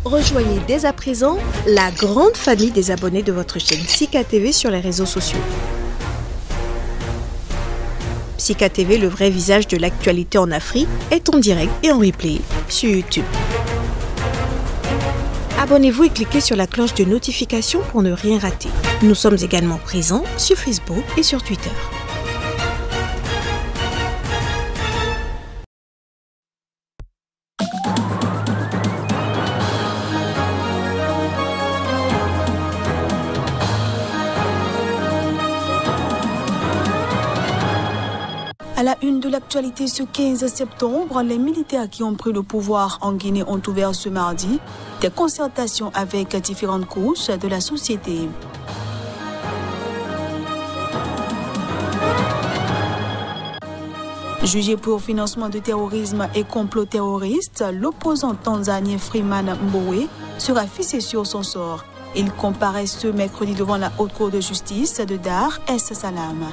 Rejoignez dès à présent la grande famille des abonnés de votre chaîne Sika TV sur les réseaux sociaux. Sika TV, le vrai visage de l'actualité en Afrique, est en direct et en replay sur YouTube. Abonnez-vous et cliquez sur la cloche de notification pour ne rien rater. Nous sommes également présents sur Facebook et sur Twitter. À la une de l'actualité ce 15 septembre, les militaires qui ont pris le pouvoir en Guinée ont ouvert ce mardi des concertations avec différentes couches de la société. Jugé pour financement de terrorisme et complot terroriste, l'opposant tanzanien Freeman Mbowe sera fixé sur son sort. Il comparaît ce mercredi devant la Haute Cour de justice de Dar es Salaam.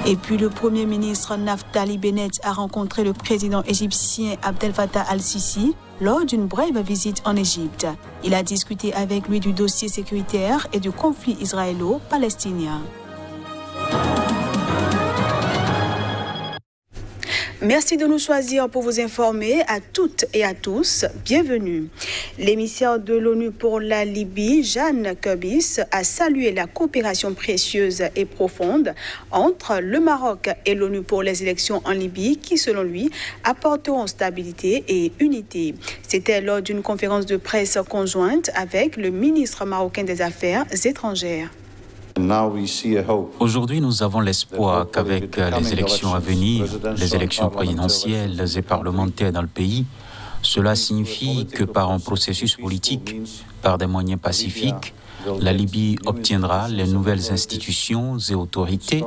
Et puis le Premier ministre Naftali Bennett a rencontré le président égyptien Abdel Fattah al-Sisi lors d'une brève visite en Égypte. Il a discuté avec lui du dossier sécuritaire et du conflit israélo-palestinien. Merci de nous choisir pour vous informer à toutes et à tous. Bienvenue. L'émissaire de l'ONU pour la Libye, Jeanne Kubis, a salué la coopération précieuse et profonde entre le Maroc et l'ONU pour les élections en Libye qui, selon lui, apporteront stabilité et unité. C'était lors d'une conférence de presse conjointe avec le ministre marocain des Affaires étrangères. Aujourd'hui, nous avons l'espoir qu'avec les élections à venir, les élections présidentielles et parlementaires dans le pays, cela signifie que par un processus politique, par des moyens pacifiques, la Libye obtiendra les nouvelles institutions et autorités,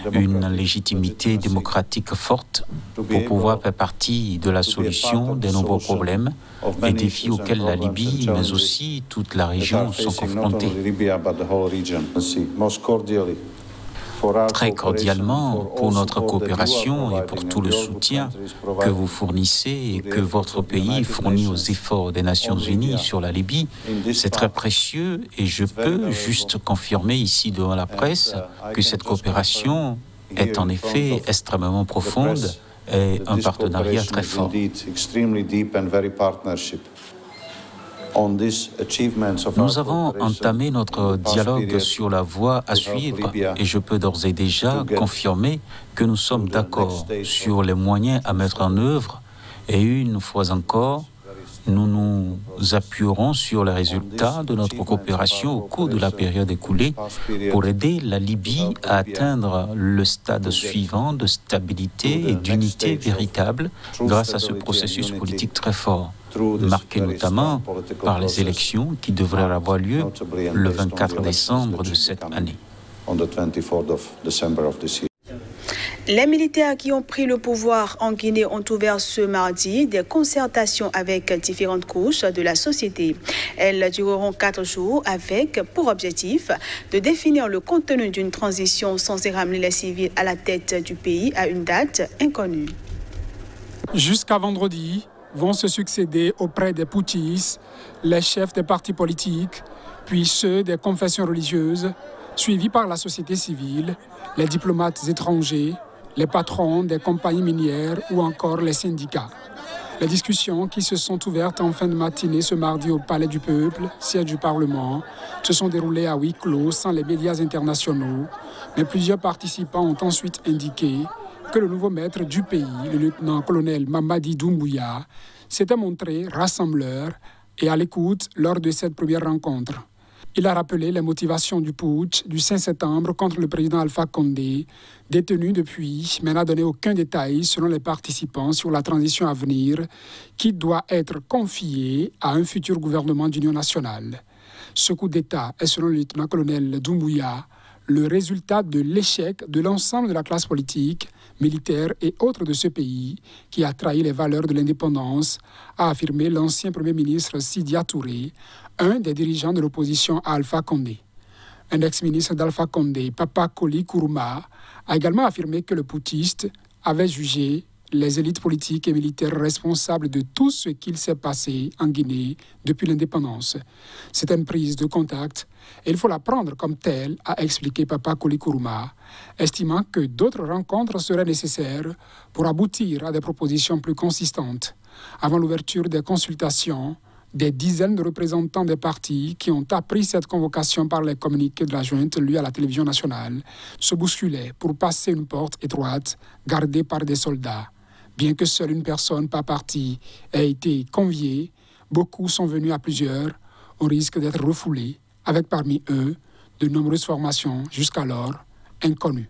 une légitimité démocratique forte pour pouvoir faire partie de la solution des nombreux problèmes et défis auxquels la Libye, mais aussi toute la région sont confrontés. Très cordialement pour notre coopération et pour tout le soutien que vous fournissez et que votre pays fournit aux efforts des Nations Unies sur la Libye. C'est très précieux et je peux juste confirmer ici devant la presse que cette coopération est en effet extrêmement profonde et un partenariat très fort. Nous avons entamé notre dialogue sur la voie à suivre et je peux d'ores et déjà confirmer que nous sommes d'accord sur les moyens à mettre en œuvre et une fois encore, nous nous appuierons sur les résultats de notre coopération au cours de la période écoulée pour aider la Libye à atteindre le stade suivant de stabilité et d'unité véritable grâce à ce processus politique très fort, marqué notamment par les élections qui devraient avoir lieu le 24 décembre de cette année. Les militaires qui ont pris le pouvoir en Guinée ont ouvert ce mardi des concertations avec différentes couches de la société. Elles dureront 4 jours avec pour objectif de définir le contenu d'une transition censée ramener les civils à la tête du pays à une date inconnue. Jusqu'à vendredi, vont se succéder auprès des putschistes les chefs des partis politiques, puis ceux des confessions religieuses, suivis par la société civile, les diplomates étrangers, les patrons des compagnies minières ou encore les syndicats. Les discussions qui se sont ouvertes en fin de matinée ce mardi au Palais du Peuple, siège du Parlement, se sont déroulées à huis clos sans les médias internationaux, mais plusieurs participants ont ensuite indiqué que le nouveau maître du pays, le lieutenant-colonel Mamadi Doumbouya, s'était montré rassembleur et à l'écoute lors de cette première rencontre. Il a rappelé les motivations du putsch du 5 septembre contre le président Alpha Condé, détenu depuis, mais n'a donné aucun détail selon les participants sur la transition à venir qui doit être confiée à un futur gouvernement d'union nationale. Ce coup d'État est, selon le lieutenant-colonel Doumbouya, le résultat de l'échec de l'ensemble de la classe politique, militaire et autres de ce pays qui a trahi les valeurs de l'indépendance, a affirmé l'ancien Premier ministre Sidya Touré, un des dirigeants de l'opposition à Alpha Condé. Un ex-ministre d'Alpha Condé, Papa Koli Kourouma, a également affirmé que le putschiste avait jugé les élites politiques et militaires responsables de tout ce qu'il s'est passé en Guinée depuis l'indépendance. C'est une prise de contact et il faut la prendre comme telle, a expliqué Papa Koli Kourouma, estimant que d'autres rencontres seraient nécessaires pour aboutir à des propositions plus consistantes. Avant l'ouverture des consultations, des dizaines de représentants des partis qui ont appris cette convocation par les communiqués de la junte lus à la télévision nationale se bousculaient pour passer une porte étroite gardée par des soldats. Bien que seule une personne par parti ait été conviée, beaucoup sont venus à plusieurs au risque d'être refoulés, avec parmi eux de nombreuses formations jusqu'alors inconnues.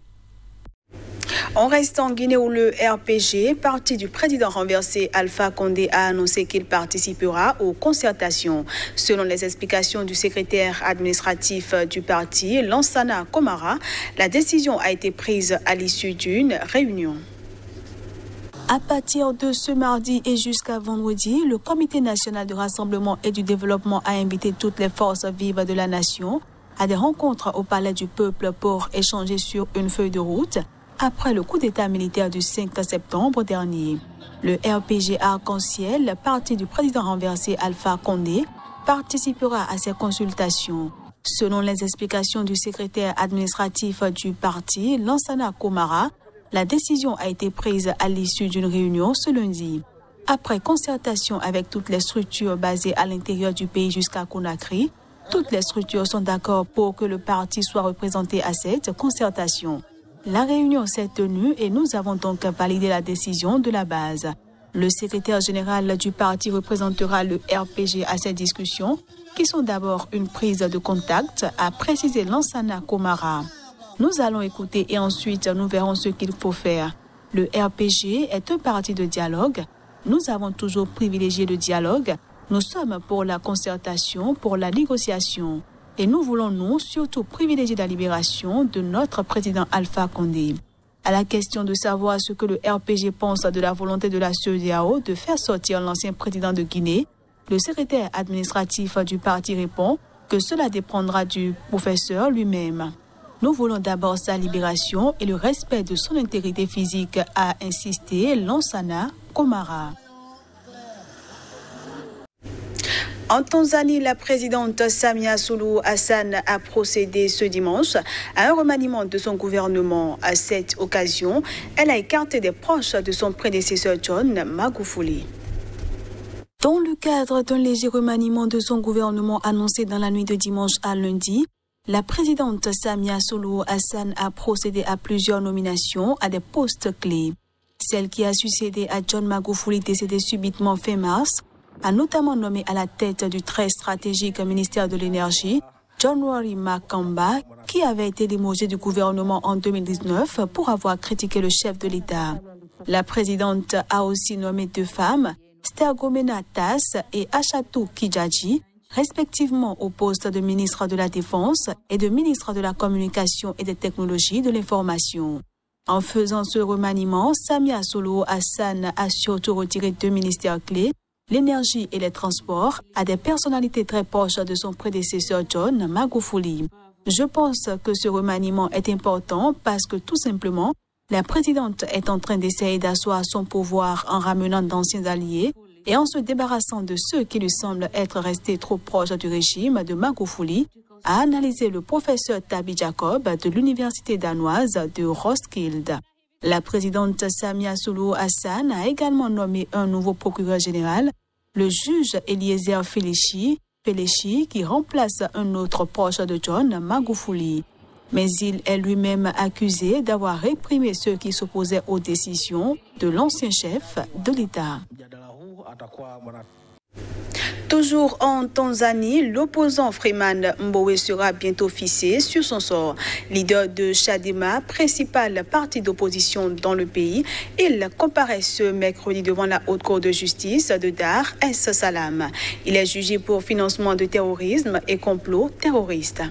On reste en Guinée où le RPG, parti du président renversé Alpha Condé, a annoncé qu'il participera aux concertations. Selon les explications du secrétaire administratif du parti, Lansana Komara, la décision a été prise à l'issue d'une réunion. À partir de ce mardi et jusqu'à vendredi, le Comité national de rassemblement et du développement a invité toutes les forces vives de la nation à des rencontres au Palais du Peuple pour échanger sur une feuille de route après le coup d'État militaire du 5 septembre dernier. Le RPG Arc-en-Ciel, parti du président renversé Alpha Condé, participera à ces consultations. Selon les explications du secrétaire administratif du parti, Lansana Komara, la décision a été prise à l'issue d'une réunion ce lundi. Après concertation avec toutes les structures basées à l'intérieur du pays jusqu'à Conakry, toutes les structures sont d'accord pour que le parti soit représenté à cette concertation. La réunion s'est tenue et nous avons donc validé la décision de la base. Le secrétaire général du parti représentera le RPG à ces discussions, qui sont d'abord une prise de contact, a précisé Lansana Komara. Nous allons écouter et ensuite nous verrons ce qu'il faut faire. Le RPG est un parti de dialogue. Nous avons toujours privilégié le dialogue. Nous sommes pour la concertation, pour la négociation. Et nous voulons, nous, surtout privilégier la libération de notre président Alpha Condé. À la question de savoir ce que le RPG pense de la volonté de la CEDEAO de faire sortir l'ancien président de Guinée, le secrétaire administratif du parti répond que cela dépendra du professeur lui-même. Nous voulons d'abord sa libération et le respect de son intégrité physique, a insisté Lansana Komara. En Tanzanie, la présidente Samia Suluhu Hassan a procédé ce dimanche à un remaniement de son gouvernement. À cette occasion, elle a écarté des proches de son prédécesseur John Magufuli. Dans le cadre d'un léger remaniement de son gouvernement annoncé dans la nuit de dimanche à lundi, la présidente Samia Suluhu Hassan a procédé à plusieurs nominations à des postes clés. Celle qui a succédé à John Magufuli, décédé subitement fin mars, a notamment nommé à la tête du très stratégique ministère de l'Énergie John Rory Makamba, qui avait été limogé du gouvernement en 2019 pour avoir critiqué le chef de l'État. La présidente a aussi nommé 2 femmes, Stergomena Tass et Achatou Kijaji, respectivement au poste de ministre de la Défense et de ministre de la Communication et des Technologies de l'Information. En faisant ce remaniement, Samia Suluhu Hassan a surtout retiré 2 ministères clés, l'énergie et les transports, à des personnalités très proches de son prédécesseur John Magufuli. Je pense que ce remaniement est important parce que tout simplement, la présidente est en train d'essayer d'asseoir son pouvoir en ramenant d'anciens alliés et en se débarrassant de ceux qui lui semblent être restés trop proches du régime de Magufuli, a analysé le professeur Tabi Jacob de l'université danoise de Roskilde. La présidente Samia Suluhu Hassan a également nommé un nouveau procureur général, le juge Eliezer Felechi, qui remplace un autre proche de John Magufuli. Mais il est lui-même accusé d'avoir réprimé ceux qui s'opposaient aux décisions de l'ancien chef de l'État. Toujours en Tanzanie, l'opposant Freeman Mbowe sera bientôt fixé sur son sort. Leader de Chadema, principal parti d'opposition dans le pays, il comparaît ce mercredi devant la Haute Cour de justice de Dar es Salaam. Il est jugé pour financement de terrorisme et complot terroriste.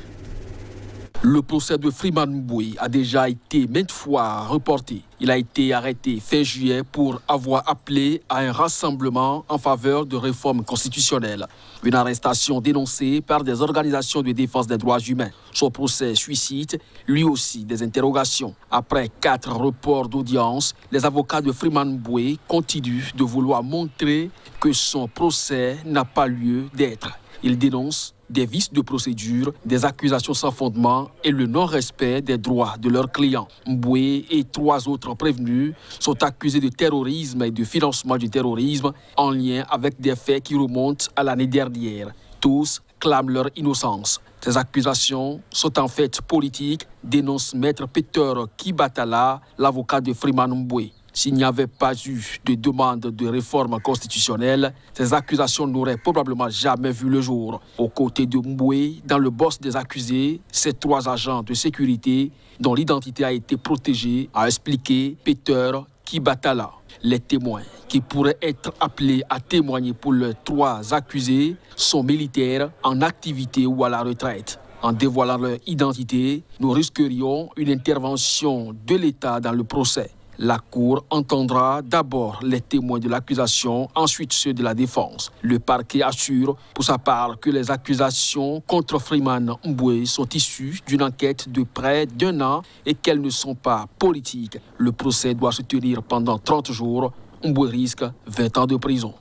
Le procès de Freeman Mboué a déjà été maintes fois reporté. Il a été arrêté fin juillet pour avoir appelé à un rassemblement en faveur de réformes constitutionnelles. Une arrestation dénoncée par des organisations de défense des droits humains. Son procès suscite, lui aussi, des interrogations. Après 4 reports d'audience, les avocats de Freeman Mboué continuent de vouloir montrer que son procès n'a pas lieu d'être. Ils dénoncent des vices de procédure, des accusations sans fondement et le non-respect des droits de leurs clients. Mboué et 3 autres prévenus sont accusés de terrorisme et de financement du terrorisme en lien avec des faits qui remontent à l'année dernière. Tous clament leur innocence. Ces accusations sont en fait politiques, dénonce Maître Peter Kibatala, l'avocat de Freeman Mboué. S'il n'y avait pas eu de demande de réforme constitutionnelle, ces accusations n'auraient probablement jamais vu le jour. Aux côtés de Mboué, dans le boss des accusés, ces 3 agents de sécurité dont l'identité a été protégée, a expliqué Peter Kibatala. Les témoins qui pourraient être appelés à témoigner pour les 3 accusés sont militaires en activité ou à la retraite. En dévoilant leur identité, nous risquerions une intervention de l'État dans le procès. La Cour entendra d'abord les témoins de l'accusation, ensuite ceux de la défense. Le parquet assure pour sa part que les accusations contre Freeman Mboué sont issues d'une enquête de près d'1 an et qu'elles ne sont pas politiques. Le procès doit se tenir pendant 30 jours. Mboué risque 20 ans de prison.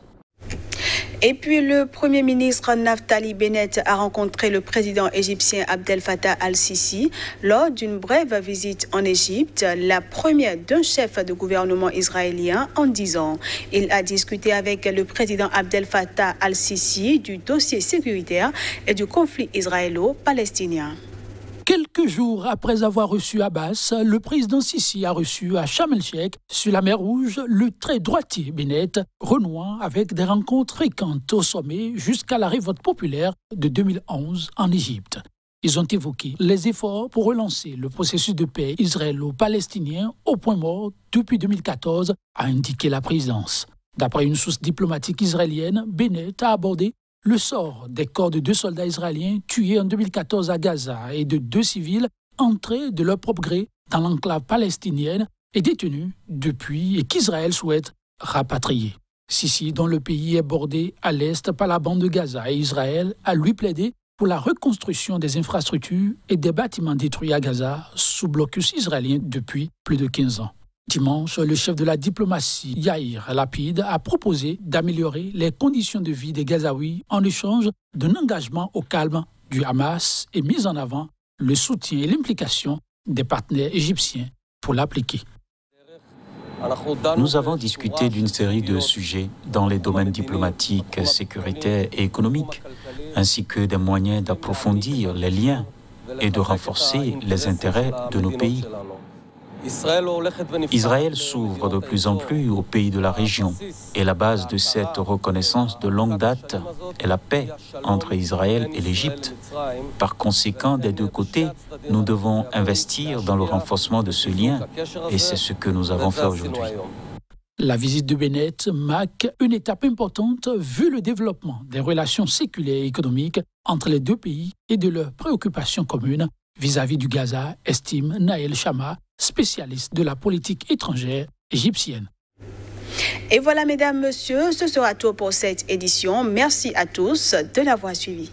Et puis le Premier ministre Naftali Bennett a rencontré le président égyptien Abdel Fattah al-Sisi lors d'une brève visite en Égypte, la première d'un chef de gouvernement israélien en 10 ans. Il a discuté avec le président Abdel Fattah al-Sisi du dossier sécuritaire et du conflit israélo-palestinien. Quelques jours après avoir reçu Abbas, le président Sisi a reçu à Sharm el-Sheikh, sur la mer Rouge, le très droitier Bennett, renouant avec des rencontres fréquentes au sommet jusqu'à la révolte populaire de 2011 en Égypte. Ils ont évoqué les efforts pour relancer le processus de paix israélo-palestinien au point mort depuis 2014, a indiqué la présidence. D'après une source diplomatique israélienne, Bennett a abordé le sort des corps de 2 soldats israéliens tués en 2014 à Gaza et de 2 civils entrés de leur propre gré dans l'enclave palestinienne et détenus depuis et qu'Israël souhaite rapatrier. Sisi, dont le pays est bordé à l'est par la bande de Gaza et Israël, a lui plaidé pour la reconstruction des infrastructures et des bâtiments détruits à Gaza sous blocus israélien depuis plus de 15 ans. Dimanche, le chef de la diplomatie, Yair Lapid, a proposé d'améliorer les conditions de vie des Gazaouis en échange d'un engagement au calme du Hamas et mis en avant le soutien et l'implication des partenaires égyptiens pour l'appliquer. Nous avons discuté d'une série de sujets dans les domaines diplomatiques, sécuritaires et économiques, ainsi que des moyens d'approfondir les liens et de renforcer les intérêts de nos pays. Israël s'ouvre de plus en plus aux pays de la région et la base de cette reconnaissance de longue date est la paix entre Israël et l'Égypte. Par conséquent, des 2 côtés, nous devons investir dans le renforcement de ce lien et c'est ce que nous avons fait aujourd'hui. La visite de Bennett marque une étape importante vu le développement des relations séculaires et économiques entre les 2 pays et de leurs préoccupations communes vis-à-vis du Gaza, estime Naël Chama, spécialiste de la politique étrangère égyptienne. Et voilà, mesdames, messieurs, ce sera tout pour cette édition. Merci à tous de l'avoir suivi.